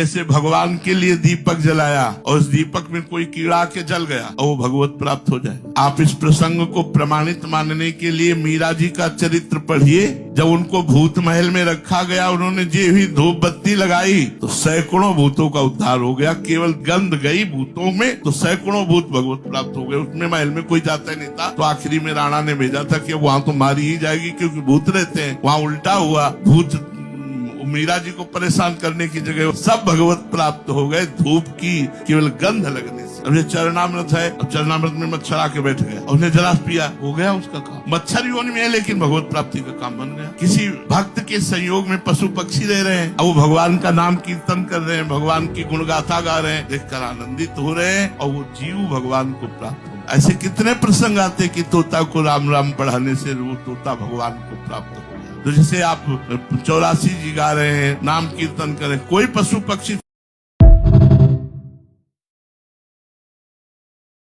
जैसे भगवान के लिए दीपक जलाया और उस दीपक में कोई कीड़ा के जल गया और वो भगवत प्राप्त हो जाए। आप इस प्रसंग को प्रमाणित मानने के लिए मीरा जी का चरित्र पढ़िए। जब उनको भूत महल में रखा गया, उन्होंने जे भी धूप बत्ती लगाई तो सैकड़ों भूतों का उद्धार हो गया। केवल गंध गई भूतों में तो सैकड़ों भूत भगवत प्राप्त हो गए। उसमें महल में कोई जाता नहीं था, तो आखिरी में राणा ने भेजा था कि वहां तो मारी ही जाएगी क्योंकि भूत रहते हैं। वहां उल्टा हुआ, भूत मीरा जी को परेशान करने की जगह सब भगवत प्राप्त हो गए धूप की केवल गंध लगने से। अब ये चरणामृत है, अब चरणामृत में मच्छर आके बैठ गया, उन्हें जरा पिया, हो गया उसका काम। मच्छर योनि में है लेकिन भगवत प्राप्ति का काम बन गया। किसी भक्त के संयोग में पशु पक्षी रह रहे हैं और वो भगवान का नाम कीर्तन कर रहे हैं, भगवान की गुणगाथा गा रहे हैं, देखकर आनंदित हो रहे हैं और वो जीव भगवान को प्राप्त हो। ऐसे कितने प्रसंग आते कि तोता को राम राम पढ़ाने से वो तोता भगवान को प्राप्त हो। तो जैसे आप 84 जी गा रहे हैं, नाम कीर्तन करें, कोई पशु पक्षी